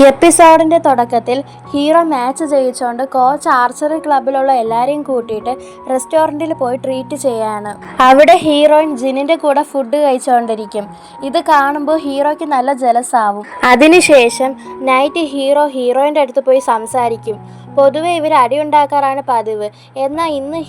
എപ്പിസോഡിന്റെ തുടക്കത്തിൽ hero match ജയിച്ചുകൊണ്ട് coach archery ക്ലബിലുള്ള എല്ലാരെയും കൂട്ടിയിട്ട് റെസ്റ്റോറൻറ്റിൽ പോയി ട്രീറ്റ് ചെയ്യാണ്. അവിടെ ഹീറോയിൻ ജിനിന്റെ കൂടെ ഫുഡ് കഴിച്ചുകൊണ്ടിരിക്കും. ഇത് കാണുമ്പോൾ ഹീറോയ്ക്ക് നല്ല ജലസാവും. അതിനുശേഷം നൈറ്റ് ഹീറോയിൻ്റെ അടുത്ത് പോയി സംസാരിക്കും. പൊതുവെ ഇവർ അടിയുണ്ടാക്കാറാണ് പതിവ്. എന്നാൽ ഇന്ന്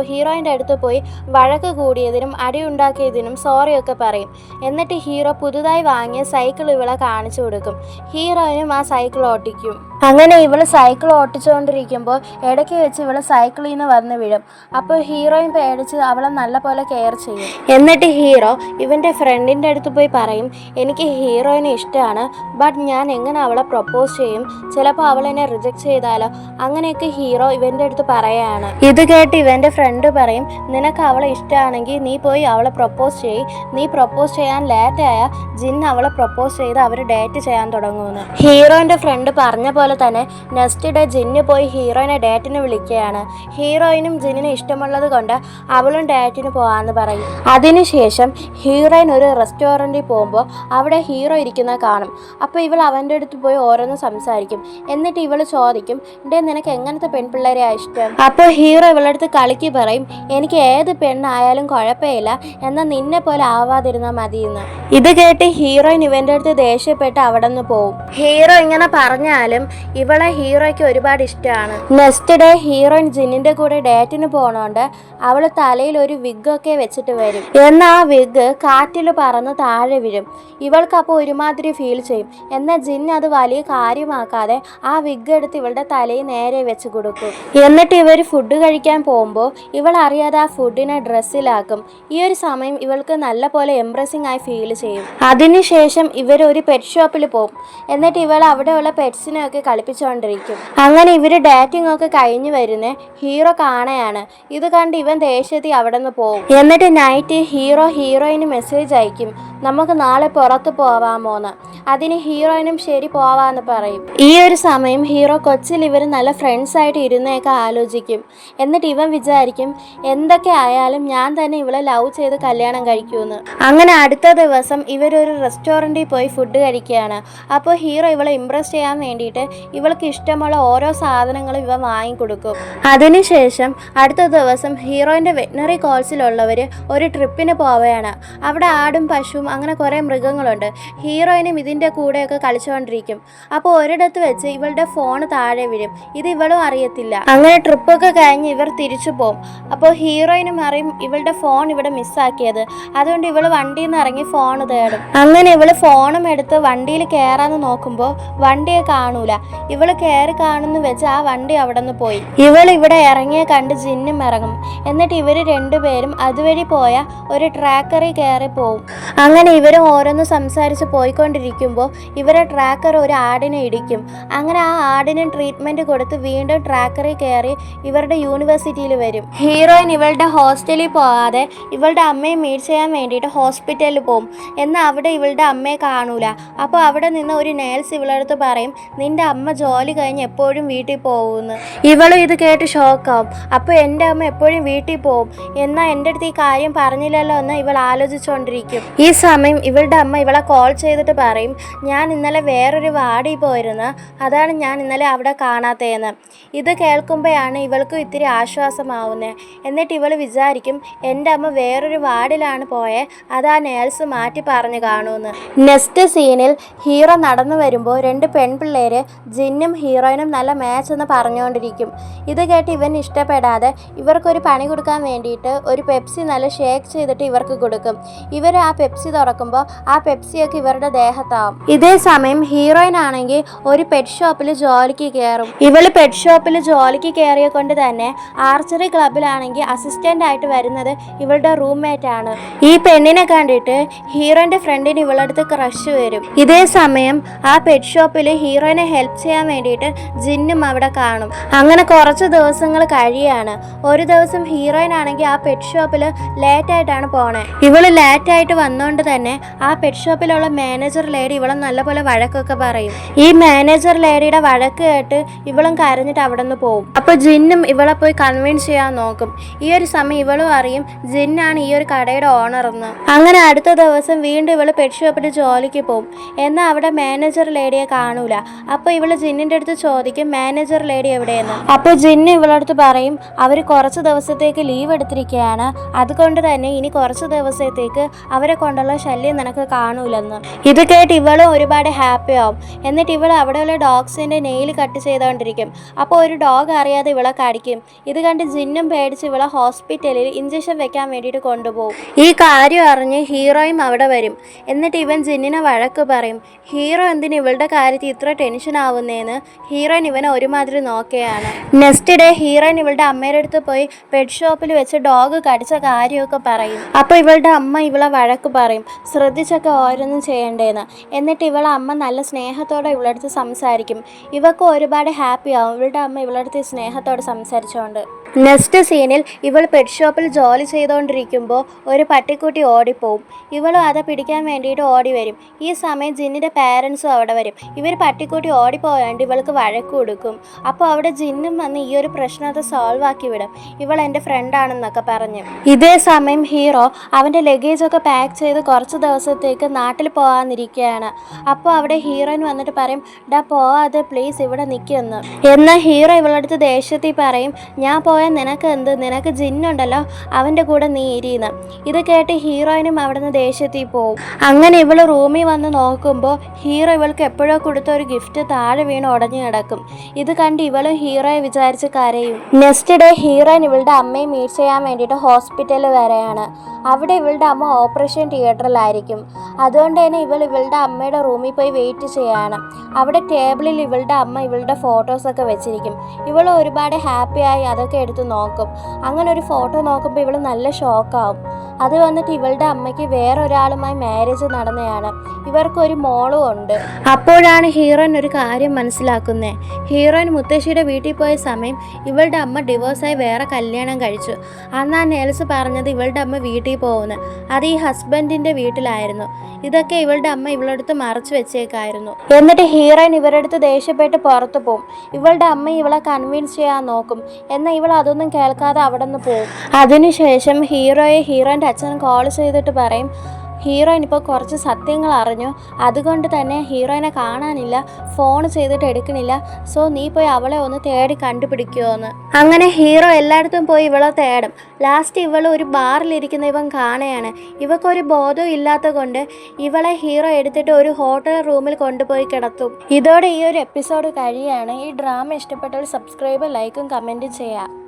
ഹീറോയിൻ്റെ അടുത്ത് പോയി വഴക്ക് കൂടിയതിനും അടിയുണ്ടാക്കിയതിനും സോറിയൊക്കെ പറയും. എന്നിട്ട് ഹീറോ പുതുതായി വാങ്ങിയ സൈക്കിൾ ഇവളെ കാണിച്ചു കൊടുക്കും. ഹീറോയിനും ആ സൈക്കിൾ ഓട്ടിക്കും. അങ്ങനെ ഇവള് സൈക്കിൾ ഓട്ടിച്ചുകൊണ്ടിരിക്കുമ്പോൾ ഇടയ്ക്ക് വെച്ച് ഇവള് സൈക്കിളിൽ നിന്ന് വന്ന് വീഴും. അപ്പോൾ ഹീറോയിൻ പേടിച്ച് അവളെ നല്ലപോലെ കെയർ ചെയ്യും. എന്നിട്ട് ഹീറോ ഇവൻ്റെ ഫ്രണ്ടിൻ്റെ അടുത്ത് പോയി പറയും, എനിക്ക് ഹീറോയിനെ ഇഷ്ടമാണ്, ബട്ട് ഞാൻ എങ്ങനെ അവളെ പ്രൊപ്പോസ് ചെയ്യും, ചിലപ്പോൾ അവൾ എന്നെ റിജക്റ്റ് ചെയ്താലോ, അങ്ങനെയൊക്കെ ഹീറോ ഇവൻ്റെ അടുത്ത് പറയാണ്. ഇത് കേട്ട് ഇവൻ്റെ ഫ്രണ്ട് പറയും, നിനക്ക് അവളെ ഇഷ്ടമാണെങ്കിൽ നീ പോയി അവളെ പ്രൊപ്പോസ് ചെയ്യും, നീ പ്രൊപ്പോസ് ചെയ്യാൻ ലേറ്റായ ജിൻ അവളെ പ്രൊപ്പോസ് ചെയ്ത് അവർ ഡേറ്റ് ചെയ്യാൻ തുടങ്ങുമെന്ന്. ഹീറോയിൻ്റെ ഫ്രണ്ട് പറഞ്ഞ പോലെ തന്നെ നെക്സ്റ്റ് ഡേ ജിന്ന് പോയി ഹീറോയിനെ ഡേറ്റിന് വിളിക്കുകയാണ്. ഹീറോയിനും ജിന്നിന് ഇഷ്ടമുള്ളത് കൊണ്ട് അവളും ഡേറ്റിന് പോകാമെന്ന് പറയും. അതിനുശേഷം ഹീറോയിൻ ഒരു റെസ്റ്റോറൻറ്റിൽ പോകുമ്പോൾ അവിടെ ഹീറോ ഇരിക്കുന്ന കാണും. അപ്പോൾ ഇവൾ അവൻ്റെ അടുത്ത് പോയി ഓരോന്ന് സംസാരിക്കും. എന്നിട്ട് ഇവൾ ചോദിക്കും, നിനക്ക് എങ്ങനത്തെ പെൺപിള്ളേരെയാ ഇഷ്ടം? അപ്പോൾ ഹീറോ ഇവളുടെ അടുത്ത് കളിക്ക് പറയും, എനിക്ക് ഏത് പെണ്ണായാലും കുഴപ്പമില്ല, എന്നാൽ നിന്നെ പോലെ ആവാതിരുന്നാൽ മതിയെന്ന്. ഇത് കേട്ട് ഹീറോയിൻ ഇവൻ്റെ അടുത്ത് ദേഷ്യപ്പെട്ട് അവിടെ നിന്ന് പോവും. ഹീറോ ഇങ്ങനെ പറഞ്ഞാലും ഇവളെ ഹീറോയ്ക്ക് ഒരുപാട് ഇഷ്ടമാണ്. നെക്സ്റ്റ് ഡേ ഹീറോയിൻ ജിന്നിൻ്റെ കൂടെ ഡേറ്റിന് പോകണോണ്ട് അവൾ തലയിൽ ഒരു വിഗ്ഗൊക്കെ വെച്ചിട്ട് വരും. എന്നാൽ ആ വിഗ് കാറ്റിൽ പറന്ന് താഴെ വീഴും. ഇവൾക്ക് അപ്പോൾ ഒരുമാതിരി ഫീൽ ചെയ്യും. എന്നാൽ ജിൻ അത് വലിയ കാര്യമാക്കാതെ ആ വിഗ് എടുത്ത് ഇവളുടെ തലയിൽ നേരെ വെച്ച് കൊടുക്കും. എന്നിട്ട് ഇവർ ഫുഡ് കഴിക്കാൻ പോകുമ്പോൾ ഇവൾ അറിയാതെ ആ ഫുഡിനെ ഡ്രസ്സിലാക്കും. ഈ ഒരു സമയം ഇവൾക്ക് നല്ല പോലെ എംപ്രസിംഗ് ആയി ഫീൽ ചെയ്യും. അതിനുശേഷം ഇവർ ഒരു പെറ്റ് ഷോപ്പിൽ പോകും. എന്നിട്ട് ഇവൾ അവിടെയുള്ള പെറ്റ്സിനെയൊക്കെ കളിപ്പിച്ചുകൊണ്ടിരിക്കും. അങ്ങനെ ഇവർ ഡേറ്റിംഗ് ഒക്കെ കഴിഞ്ഞ് വരുന്ന ഹീറോ കാണയാണ്. ഇത് കണ്ട് ഇവൻ ദേഷ്യത്തിൽ അവിടെ നിന്ന് പോകും. എന്നിട്ട് നൈറ്റ് ഹീറോയിന് മെസ്സേജ് അയക്കും, നമുക്ക് നാളെ പുറത്ത് പോവാമോന്ന്. അതിന് ഹീറോയിനും ശരി പോവാന്ന് പറയും. ഈ ഒരു സമയം ഹീറോ കൊച്ചിൽ ഇവർ നല്ല ഫ്രണ്ട്സ് ആയിട്ട് ഇരുന്നേക്കെ ആലോചിക്കും. എന്നിട്ട് ഇവൻ വിചാരിക്കും, എന്തൊക്കെ ആയാലും ഞാൻ തന്നെ ഇവളെ ലവ് ചെയ്ത് കല്യാണം കഴിക്കുമെന്ന്. അങ്ങനെ അടുത്ത ദിവസം ഇവരൊരു റെസ്റ്റോറൻറ്റിൽ പോയി ഫുഡ് കഴിക്കുകയാണ്. അപ്പോൾ ഹീറോ ഇവളെ ഇംപ്രസ് ചെയ്യാൻ വേണ്ടിയിട്ട് ഇവൾക്ക് ഇഷ്ടമുള്ള ഓരോ സാധനങ്ങളും ഇവ വാങ്ങിക്കൊടുക്കും. അതിനുശേഷം അടുത്ത ദിവസം ഹീറോയിൻ്റെ വെറ്റിനറി കോഴ്സിലുള്ളവർ ഒരു ട്രിപ്പിന് പോവുകയാണ്. അവിടെ ആടും പശുവും അങ്ങനെ കുറേ മൃഗങ്ങളുണ്ട്. ഹീറോയിനും ഇതിൻ്റെ കൂടെയൊക്കെ കളിച്ചുകൊണ്ടിരിക്കും. അപ്പോൾ ഒരിടത്ത് വെച്ച് ഇവളുടെ ഫോൺ താഴെ വീഴും. ഇത് ഇവളും അറിയത്തില്ല. അങ്ങനെ ട്രിപ്പൊക്കെ കഴിഞ്ഞ് ഇവർ തിരിച്ചു പോകും. അപ്പോൾ ഹീറോയിനും അറിയും ഇവളുടെ ഫോൺ ഇവിടെ മിസ്സാക്കിയത്. അതുകൊണ്ട് ഇവൾ വണ്ടിയിൽ നിന്ന് ഇറങ്ങി ഫോൺ തേടും. അങ്ങനെ ഇവൾ ഫോണും എടുത്ത് വണ്ടിയിൽ കയറാന്ന് നോക്കുമ്പോൾ വണ്ടിയെ കാണൂല. ഇവൾ കയറി കാണുന്നു വെച്ച് ആ വണ്ടി അവിടെ നിന്ന് പോയി. ഇവൾ ഇവിടെ ഇറങ്ങിയ കണ്ട് ജിന്നും ഇറങ്ങും. എന്നിട്ട് ഇവർ രണ്ടുപേരും അതുവഴി പോയ ഒരു ട്രാക്കറിൽ കയറി പോവും. അങ്ങനെ ഇവരും ഓരോന്ന് സംസാരിച്ച് പോയിക്കൊണ്ടിരിക്കുമ്പോൾ ഇവരെ ട്രാക്കർ ഒരു ആടിനെ ഇടിക്കും. അങ്ങനെ ആ ആടിന് ട്രീറ്റ്മെൻറ്റ് കൊടുത്ത് വീണ്ടും ട്രാക്കറിൽ കയറി ഇവരുടെ യൂണിവേഴ്സിറ്റിയിൽ വരും. ഹീറോയിൻ ഇവളുടെ ഹോസ്റ്റലിൽ പോകാതെ ഇവളുടെ അമ്മയെ മീറ്റ് ചെയ്യാൻ വേണ്ടിയിട്ട് ഹോസ്പിറ്റലിൽ പോകും. എന്നാൽ അവിടെ ഇവളുടെ അമ്മയെ കാണൂല. അപ്പോൾ അവിടെ നിന്ന് ഒരു നേഴ്സ് ഇവളടുത്ത് പറയും, നിന്റെ അമ്മ ജോലി കഴിഞ്ഞ് എപ്പോഴും വീട്ടിൽ പോകുമെന്ന്. ഇവളും ഇത് കേട്ട് ഷോക്കാവും. അപ്പോൾ എൻ്റെ അമ്മ എപ്പോഴും വീട്ടിൽ പോകും, എന്നാൽ എൻ്റെ അടുത്ത് ഈ കാര്യം പറഞ്ഞില്ലല്ലോ എന്ന് ഇവൾ ആലോചിച്ചുകൊണ്ടിരിക്കും. ഈ സമയം ഇവളുടെ അമ്മ ഇവളെ കോൾ ചെയ്തിട്ട് പറയും, ഞാൻ ഇന്നലെ വേറൊരു വാർഡിൽ പോയിരുന്നു, അതാണ് ഞാൻ ഇന്നലെ അവിടെ കാണാത്തതെന്ന്. ഇത് കേൾക്കുമ്പോഴാണ് ഇവൾക്കും ഇത്തിരി ആശ്വാസമാവുന്നത്. എന്നിട്ട് ഇവൾ വിചാരിക്കും, എൻ്റെ അമ്മ വേറൊരു വാർഡിലാണ് പോയത്, അതാ നേഴ്സ് മാറ്റി പറഞ്ഞു കാണുമെന്ന്. നെക്സ്റ്റ് സീനിൽ ഹീറോ നടന്നു വരുമ്പോൾ രണ്ട് പെൺപിള്ളേർ ജിന്നും ഹീറോയിനും നല്ല മാച്ച് എന്ന് പറഞ്ഞുകൊണ്ടിരിക്കും. ഇത് കേട്ട് ഇവൻ ഇഷ്ടപ്പെടാതെ ഇവർക്കൊരു പണി കൊടുക്കാൻ വേണ്ടിയിട്ട് ഒരു പെപ്സി നല്ല ഷേക്ക് ചെയ്തിട്ട് ഇവർക്ക് കൊടുക്കും. ഇവർ ആ പെപ്സി തുറക്കുമ്പോൾ ആ പെപ്സിയൊക്കെ ഇവരുടെ ദേഹത്താവും. ഇതേ സമയം ഹീറോയിൻ ആണെങ്കിൽ ഒരു പെറ്റ് ഷോപ്പിൽ ജോലിക്ക് കയറും. ഇവൾ പെറ്റ് ഷോപ്പിൽ ജോലിക്ക് കയറിയ കൊണ്ട് തന്നെ ആർച്ചറി ക്ലബിലാണെങ്കിൽ അസിസ്റ്റൻ്റ് ആയിട്ട് വരുന്നത് ഇവളുടെ റൂംമേറ്റ് ആണ്. ഈ പെണ്ണിനെ കണ്ടിട്ട് ഹീറോയിൻ്റെ ഫ്രണ്ടിന് ഇവളടുത്ത് ക്രഷ് വരും. ഇതേ സമയം ആ പെറ്റ് ഷോപ്പിൽ ഹീറോയിനെ ഹെൽപ്പ് ചെയ്യാൻ വേണ്ടിയിട്ട് ജിന്നും അവിടെ കാണും. അങ്ങനെ കുറച്ച് ദിവസങ്ങൾ കഴിയാണ്. ഒരു ദിവസം ഹീറോയിൻ ആണെങ്കിൽ ആ പെറ്റ് ഷോപ്പിൽ ലേറ്റായിട്ടാണ് പോണേ. ഇവള് ലേറ്റായിട്ട് വന്നുകൊണ്ട് തന്നെ ആ പെറ്റ് ഷോപ്പിലുള്ള മാനേജർ ലേഡി ഇവളെ നല്ലപോലെ വഴക്കൊക്കെ പറയും. ഈ മാനേജർ ലേഡിയുടെ വഴക്ക് കേട്ട് ഇവൾ ഇവളും കരഞ്ഞിട്ട് അവിടെ നിന്ന് പോകും. അപ്പോൾ ജിന്നും ഇവളെ പോയി കൺവിൻസ് ചെയ്യാൻ നോക്കും. ഈ ഒരു സമയം ഇവളും അറിയും ജിന്നാണ് ഈ ഒരു കടയുടെ ഓണർ എന്ന്. അങ്ങനെ അടുത്ത ദിവസം വീണ്ടും ഇവള് പെറ്റ് ഷോപ്പിൽ ജോലിക്ക് പോകും. എന്നാൽ അവിടെ മാനേജർ ലേഡിയെ കാണൂല. അപ്പോൾ ഇവള് ജിന്നിൻ്റെ അടുത്ത് ചോദിക്കും മാനേജർ ലേഡി എവിടെയെന്ന്. അപ്പോൾ ജിന്ന് ഇവളടുത്ത് പറയും അവർ കുറച്ച് ദിവസത്തേക്ക് ലീവ് എടുത്തിരിക്കുകയാണ്, അതുകൊണ്ട് തന്നെ ഇനി കുറച്ച് ദിവസത്തേക്ക് അവരെ കൊണ്ടുള്ള ശല്യം നിനക്ക് കാണൂലെന്ന്. ഇത് കേട്ട് ഇവളും ഒരുപാട് ഹാപ്പി ആവും. എന്നിട്ട് ഇവൾ അവിടെയുള്ള ഡോഗ്സിൻ്റെ നെയിൽ കട്ട് ചെയ്തുകൊണ്ടിരിക്കും. അപ്പോൾ ഒരു ഡോഗ് അറിയാതെ ഇവളെ കടിക്കും. ഇത് കണ്ട് ജിന്നും പേടിച്ച് ഇവളെ ഹോസ്പിറ്റലിൽ ഇഞ്ചക്ഷൻ വെക്കാൻ വേണ്ടിയിട്ട് കൊണ്ടുപോകും. ഈ കാര്യം അറിഞ്ഞ് ഹീറോയും അവിടെ വരും. എന്നിട്ട് ഇവൻ ജിന്നിനെ വഴക്ക് പറയും. ഹീറോ എന്തിന് ഇവളുടെ കാര്യത്തിൽ ഇത്ര ടെൻഷൻ ആവുന്നതെന്ന് ഹീറോയിൻ ഇവനെ ഒരുമാതിരി നോക്കുകയാണ്. നെക്സ്റ്റ് ഡേ ഹീറോയിൻ ഇവളുടെ അമ്മയുടെ അടുത്ത് പോയി പെറ്റ് ഷോപ്പിൽ വെച്ച് ഡോഗ് കടിച്ച കാര്യമൊക്കെ പറയും. അപ്പോൾ ഇവളുടെ അമ്മ ഇവളെ വഴക്ക് പറയും, ശ്രദ്ധിച്ചൊക്കെ ഓരോന്നും ചെയ്യണ്ടേന്ന്. എന്നിട്ട് ഇവളെ അമ്മ നല്ല സ്നേഹത്തോടെ ഇവളടുത്ത് സംസാരിക്കും. ഇവൾക്ക് ഒരുപാട് ഹാപ്പി ആവും ഇവളുടെ അമ്മ ഇവളടുത്ത് സ്നേഹത്തോടെ സംസാരിച്ചുകൊണ്ട്. നെക്സ്റ്റ് സീനിൽ ഇവൾ പെറ്റ് ഷോപ്പിൽ ജോലി ചെയ്തുകൊണ്ടിരിക്കുമ്പോൾ ഒരു പട്ടിക്കുട്ടി ഓടിപ്പോവും. ഇവളും അത് പിടിക്കാൻ വേണ്ടിയിട്ട് ഓടി വരും. ഈ സമയം ജിന്നിൻ്റെ പാരൻസും അവിടെ വരും. ഇവർ പട്ടിക്കുട്ടി ഓടിപ്പോയാണ്ട് ഇവൾക്ക് വഴക്ക് കൊടുക്കും. അപ്പോൾ അവിടെ ജിന്നും വന്ന് ഈ ഒരു പ്രശ്നത്തെ സോൾവ് ആക്കി വിടും. ഇവൾ എൻ്റെ ഫ്രണ്ടാണെന്നൊക്കെ പറഞ്ഞ്. ഇതേ സമയം ഹീറോ അവൻ്റെ ലഗേജൊക്കെ പാക്ക് ചെയ്ത് കുറച്ച് ദിവസത്തേക്ക് നാട്ടിൽ പോകാനിരിക്കുകയാണ്. അപ്പോൾ അവിടെ ഹീറോയിൻ വന്നിട്ട് പറയും, ഡാ പോവാതെ പ്ലീസ് ഇവിടെ നിൽക്കുമെന്ന്. എന്നാൽ ഹീറോ ഇവളടുത്ത് ദേഷ്യത്തിൽ പറയും, ഞാൻ പോയാൽ നിനക്ക് എന്ത്, നിനക്ക് ജിന്നുണ്ടല്ലോ അവൻ്റെ കൂടെ നീ ഇരിയുന്നു. ഇത് കേട്ട് ഹീറോയിനും അവിടെ നിന്ന് ദേഷ്യത്തിൽ പോവും. അങ്ങനെ ഇവൾ റൂമിൽ വന്ന് നോക്കുമ്പോൾ ഹീറോ ഇവൾക്ക് എപ്പോഴോ കൊടുത്ത ഒരു ഗിഫ്റ്റ് താഴെ വീണ് ഉടഞ്ഞു കിടക്കും. ഇത് കണ്ട് ഇവളും ഹീറോയെ വിചാരിച്ച് കരയും. നെക്സ്റ്റ് ഡേ ഹീറോയിൻ ഇവളുടെ അമ്മയെ മീറ്റ് ചെയ്യാൻ വേണ്ടിയിട്ട് ഹോസ്പിറ്റലിൽ വരെയാണ്. അവിടെ ഇവളുടെ അമ്മ ഓപ്പറേഷൻ തിയേറ്ററിലായിരിക്കും. അതുകൊണ്ട് തന്നെ ഇവളുടെ അമ്മയുടെ റൂമിൽ പോയി വെയിറ്റ് ചെയ്യാണ്. അവിടെ ടേബിളിൽ ഇവളുടെ അമ്മ ഇവളുടെ ഫോട്ടോസൊക്കെ വെച്ചിരിക്കും. ഇവൾ ഒരുപാട് ഹാപ്പിയായി അതൊക്കെ എടുത്ത് നോക്കും. അങ്ങനെ ഒരു ഫോട്ടോ നോക്കുമ്പോൾ ഇവൾ നല്ല ഷോക്കാവും. അത് വന്നിട്ട് ഇവളുടെ അമ്മയ്ക്ക് വേറൊരാളുമായി മാരേജ് നടന്നതാണ്. ഇവർക്കൊരു മോളും ഉണ്ട്. അപ്പോഴാണ് ഹീറോയിൻ ഒരു കാര്യം മനസ്സിലാക്കുന്നത്. ഹീറോയിൻ മുത്തശ്ശിയുടെ വീട്ടിൽ പോയ സമയം ഇവളുടെ അമ്മ ഡിവോഴ്സായി വേറെ കല്യാണം കഴിച്ചു. അന്ന് ആ നേഴ്സ് പറഞ്ഞത് ഇവളുടെ അമ്മ വീട്ടിൽ പോകുന്നത് അത് ഈ ഹസ്ബൻഡിൻ്റെ വീട്ടിലായിരുന്നു. ഇതൊക്കെ ഇവളുടെ അമ്മ ഇവളടുത്ത് മറച്ചു വെച്ചേക്കായിരുന്നു. എന്നിട്ട് ഹീറോയിൻ ഇവരടുത്ത് ദേഷ്യപ്പെട്ട് പുറത്തു പോകും. ഇവളുടെ അമ്മ ഇവളെ കൺവിൻസ് ചെയ്യാൻ നോക്കും. എന്നാൽ ഇവൾ അതൊന്നും കേൾക്കാതെ അവിടെ നിന്ന് പോകും. അതിനുശേഷം ഹീറോയിൻ്റെ അച്ഛൻ കോൾ ചെയ്തിട്ട് പറയും, ഹീറോയിൻ ഇപ്പോൾ കുറച്ച് സത്യങ്ങൾ അറിഞ്ഞു, അതുകൊണ്ട് തന്നെ ഹീറോയിനെ കാണാനില്ല, ഫോൺ ചെയ്തിട്ട് എടുക്കണില്ല, സോ നീ പോയി അവളെ ഒന്ന് തേടി കണ്ടുപിടിക്കുമോ എന്ന്. അങ്ങനെ ഹീറോ എല്ലായിടത്തും പോയി ഇവളെ തേടും. ലാസ്റ്റ് ഇവൾ ഒരു ബാറിലിരിക്കുന്ന ഇവൻ കാണുകയാണ്. ഇവക്കൊരു ബോധവും ഇല്ലാത്ത കൊണ്ട് ഇവളെ ഹീറോ എടുത്തിട്ട് ഒരു ഹോട്ടൽ റൂമിൽ കൊണ്ടുപോയി കിടത്തും. ഇതോടെ ഈ ഒരു എപ്പിസോഡ് കഴിയുകയാണ്. ഈ ഡ്രാമ ഇഷ്ടപ്പെട്ടവർ സബ്സ്ക്രൈബ്, ലൈക്കും കമൻറ്റും ചെയ്യുക.